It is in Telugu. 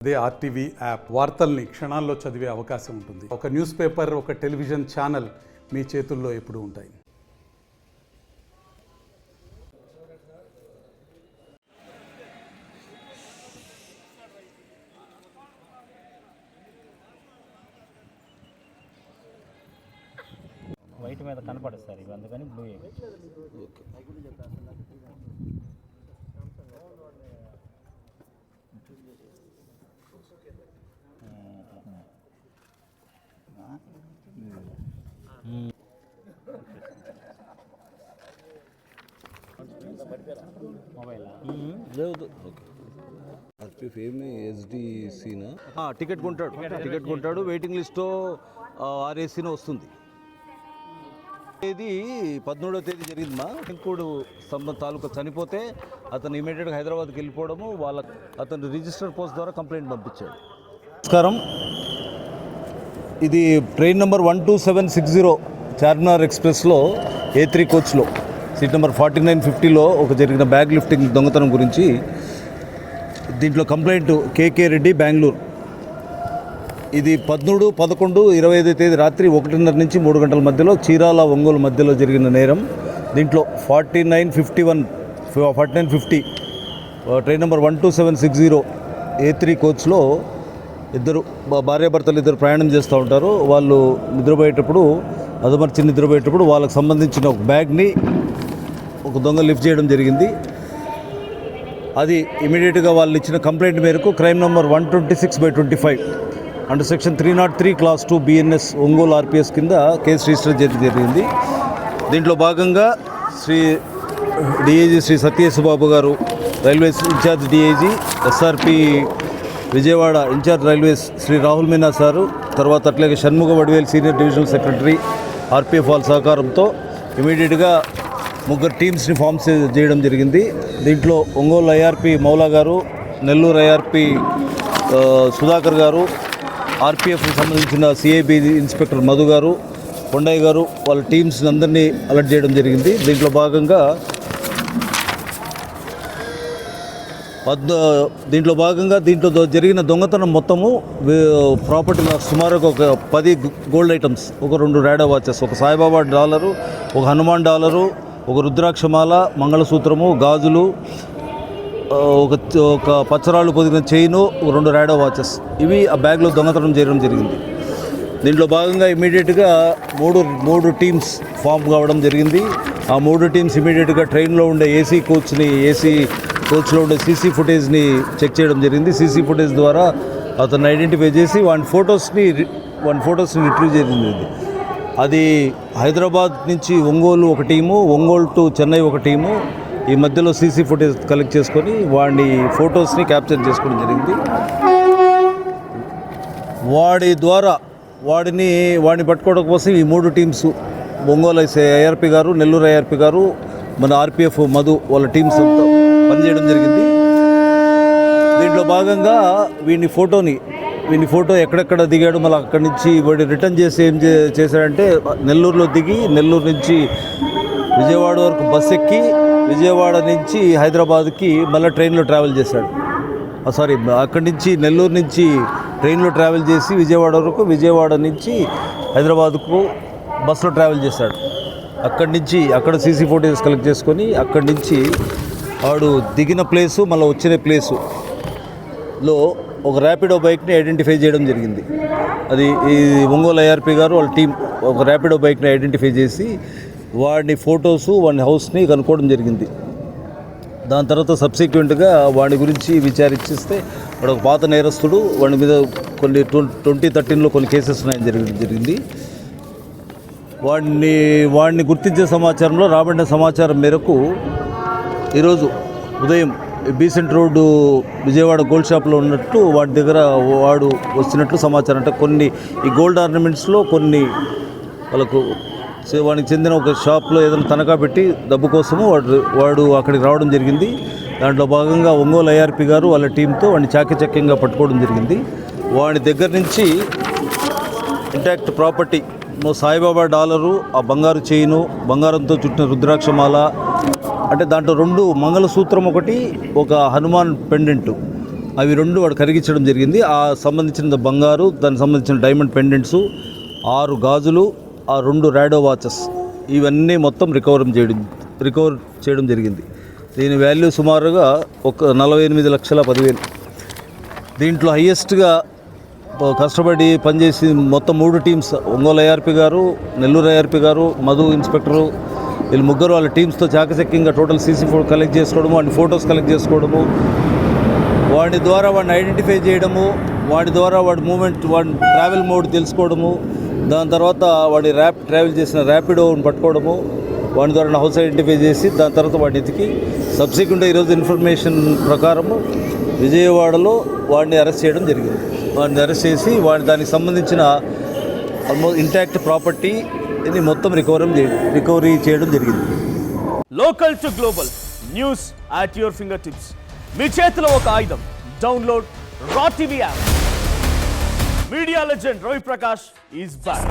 అదే ఆర్టీవీ యాప్ వార్తల్ని క్షణాల్లో చదివే అవకాశం ఉంటుంది. ఒక న్యూస్ పేపర్, ఒక టెలివిజన్ ఛానల్ మీ చేతుల్లో ఎప్పుడూ ఉంటాయి. వైట్ మీద కనపడుతుంది ఇవి, అందుకని బ్లూ. టికెట్ కొంటాడు వెయిటింగ్ లిస్ట్లో ఆర్ఏసీనో వస్తుంది. ఇది 17వ తేదీ జరిగిందమ్మా. ఇంకోడు సంబంధ తాలూకా చనిపోతే అతను ఇమీడియట్గా హైదరాబాద్కి వెళ్ళిపోవడము, అతను రిజిస్టర్ పోస్ట్ ద్వారా కంప్లైంట్ పంపించాడు. నమస్కారం, ఇది ట్రైన్ నెంబర్ 12760 చార్మినార్ ఎక్స్ప్రెస్లో A3 కోచ్లో సీట్ నెంబర్ 4950లో ఒక జరిగిన బ్యాగ్ లిఫ్టింగ్ దొంగతనం గురించి. దీంట్లో కంప్లైంట్ కేకే రెడ్డి, బెంగళూరు. ఇది 13, 11, 25 తేదీ రాత్రి 1:30 నుంచి 3 గంటల మధ్యలో చీరాల, ఒంగోలు మధ్యలో జరిగిన నేరం. దీంట్లో 4950 ట్రైన్ నెంబర్ 12760 A3 కోచ్లో భార్యాభర్తలు ఇద్దరు ప్రయాణం చేస్తూ ఉంటారు. వాళ్ళు నిద్రపోయేటప్పుడు వాళ్ళకి సంబంధించిన ఒక బ్యాగ్ని ఒక దొంగ లిఫ్ట్ చేయడం జరిగింది. అది ఇమీడియట్గా వాళ్ళు ఇచ్చిన కంప్లైంట్ మేరకు crime number 126/25 under section 303 class 2 BNS Ongole RPS కింద కేసు రిజిస్టర్ చేయడం జరిగింది. దీంట్లో భాగంగా DIG శ్రీ సత్యేశబాబు గారు, railways incharge DIG, SRP Vijayawada incharge railways Shri Rahul Meena sir, తర్వాత అట్లాగే Shanmuga Vadivel senior divisional secretary, RPF వాళ్ళ సహకారంతో ఇమీడియట్గా 3 టీమ్స్ని ఫామ్ చేయడం జరిగింది. దీంట్లో ఒంగోలు IRP మౌలా గారు, నెల్లూరు IRP సుధాకర్ గారు, RPFకి సంబంధించిన CIB ఇన్స్పెక్టర్ మధు గారు, కొండయ్య గారు, వాళ్ళ టీమ్స్ అందరినీ అలర్ట్ చేయడం జరిగింది. దీంట్లో భాగంగా దీంట్లో జరిగిన దొంగతనం మొత్తము ప్రాపర్టీ సుమారుగా ఒక 10 గోల్డ్ ఐటమ్స్, ఒక 2 ర్యాడో వాచెస్, ఒక సాయిబాబా డాలరు, ఒక హనుమాన్ డాలరు, ఒక రుద్రాక్షమాల, మంగళసూత్రము, గాజులు, ఒక పచ్చరాళ్ళు పొదిగిన చైను, 2 ర్యాడో వాచెస్, ఇవి ఆ బ్యాగ్లో దొంగతనం చేయడం జరిగింది. దీంట్లో భాగంగా ఇమీడియట్గా మూడు టీమ్స్ ఫామ్ కావడం జరిగింది. ఆ 3 టీమ్స్ ఇమీడియట్గా ట్రైన్లో ఉండే ఏసీ కోచ్లో ఉండే CC ఫుటేజ్ని చెక్ చేయడం జరిగింది. CC ఫుటేజ్ ద్వారా అతన్ని ఐడెంటిఫై చేసి వాని ఫొటోస్ని రిట్రీవ్ చేయడం జరిగింది. అది హైదరాబాద్ నుంచి ఒంగోలు ఒక టీము, ఒంగోలు టు చెన్నై ఒక టీము, ఈ మధ్యలో CC ఫుటేజ్ కలెక్ట్ చేసుకొని వాడి ఫొటోస్ని క్యాప్చర్ చేసుకోవడం జరిగింది. వాడిని పట్టుకోవడం కోసం ఈ 3 టీమ్స్, ఒంగోలు IRP గారు, నెల్లూరు IRP గారు, మన RPF మధు వాళ్ళ టీమ్స్ అంతా పనిచేయడం జరిగింది. దీంట్లో భాగంగా వీని ఫోటో ఎక్కడెక్కడ దిగాడు, మళ్ళీ అక్కడి నుంచి వాడు రిటర్న్ చేసి ఏం చేశాడంటే నెల్లూరులో దిగి నెల్లూరు నుంచి విజయవాడ వరకు బస్ ఎక్కి విజయవాడ నుంచి హైదరాబాద్కి మళ్ళీ ట్రైన్లో ట్రావెల్ చేశాడు. అక్కడి నుంచి నెల్లూరు నుంచి ట్రైన్లో ట్రావెల్ చేసి విజయవాడ వరకు, విజయవాడ నుంచి హైదరాబాద్కు బస్సులో ట్రావెల్ చేశాడు. అక్కడ CC ఫోటోస్ కలెక్ట్ చేసుకొని అక్కడి నుంచి వాడు దిగిన ప్లేసు మళ్ళీ వచ్చిన ప్లేసులో ఒక ర్యాపిడో బైక్ని ఐడెంటిఫై చేయడం జరిగింది. అది ఈ ఒంగోలు IRP గారు వాళ్ళ టీం ఒక ర్యాపిడో బైక్ని ఐడెంటిఫై చేసి వాడి ఫొటోసు, వాడి హౌస్ని కనుక్కోవడం జరిగింది. దాని తర్వాత సబ్సిక్వెంట్గా వాడి గురించి విచారిస్తే వాడు ఒక పాత నేరస్తుడు, వాడి మీద కొన్ని 2013లో కొన్ని కేసెస్ ఉన్నాయని జరిగింది. వాడిని గుర్తించే సమాచారంలో రాబడిన సమాచారం మేరకు ఈరోజు ఉదయం బీసెంట్ రోడ్డు విజయవాడ గోల్డ్ షాప్లో ఉన్నట్టు వాడి దగ్గర వాడు వచ్చినట్లు సమాచారం. అంటే కొన్ని ఈ గోల్డ్ ఆర్నమెంట్స్లో కొన్ని వాడికి చెందిన ఒక షాప్లో ఏదైనా తనఖా పెట్టి డబ్బు కోసము వాడు అక్కడికి రావడం జరిగింది. దాంట్లో భాగంగా ఒంగోలు IRP గారు వాళ్ళ టీంతో వాడిని చాకచక్యంగా పట్టుకోవడం జరిగింది. వాడి దగ్గర నుంచి ఇంటాక్ట్ ప్రాపర్టీ సాయిబాబా డాలరు, ఆ బంగారు చైను, బంగారంతో చుట్టిన రుద్రాక్షమాల, అంటే దాంట్లో 2 మంగళసూత్రం ఒకటి, ఒక హనుమాన్ పెండెంట్, అవి 2 వాడు కరిగించడం జరిగింది. ఆ సంబంధించిన బంగారు, దానికి సంబంధించిన డైమండ్ పెండెంట్స్, 6 గాజులు, ఆ 2 రాడో వాచెస్, ఇవన్నీ మొత్తం రికవర్ చేయడం జరిగింది. దీని వాల్యూ సుమారుగా 48,10,10,000. దీంట్లో హయ్యెస్ట్గా కష్టపడి పనిచేసి మొత్తం 3 టీమ్స్, ఒంగోలు ఐఆర్పి గారు, నెల్లూరు ఐఆర్పి గారు, మధు ఇన్స్పెక్టరు, వీళ్ళు ముగ్గురు వాళ్ళ టీమ్స్తో చాకచక్యంగా టోటల్ సీసీ కలెక్ట్ చేసుకోవడము, వాడిని ఫొటోస్ కలెక్ట్ చేసుకోవడము, వాడి ద్వారా వాడిని ఐడెంటిఫై చేయడము, వాడి ద్వారా వాడి మూమెంట్, వాడి ట్రావెల్ మోడ్ తెలుసుకోవడము, దాని తర్వాత వాడి ట్రావెల్ చేసిన ర్యాపిడోని పట్టుకోవడము, వాడి ద్వారా హౌస్ ఐడెంటిఫై చేసి దాని తర్వాత వాడిని ఎతికి సబ్సిక్వెంట్గా ఈరోజు ఇన్ఫర్మేషన్ ప్రకారము విజయవాడలో వాడిని అరెస్ట్ చేయడం జరిగింది. వాడిని అరెస్ట్ చేసి దానికి సంబంధించిన ఆల్మోస్ట్ ఇంటాక్ట్ ప్రాపర్టీ ఇది మొత్తం రికవరీ చేయడం జరిగింది. Local to global news at your finger tips. మీ చేతిలో ఒక ఆయుధం. Download Raw TV app. Media legend Ravi Prakash is back.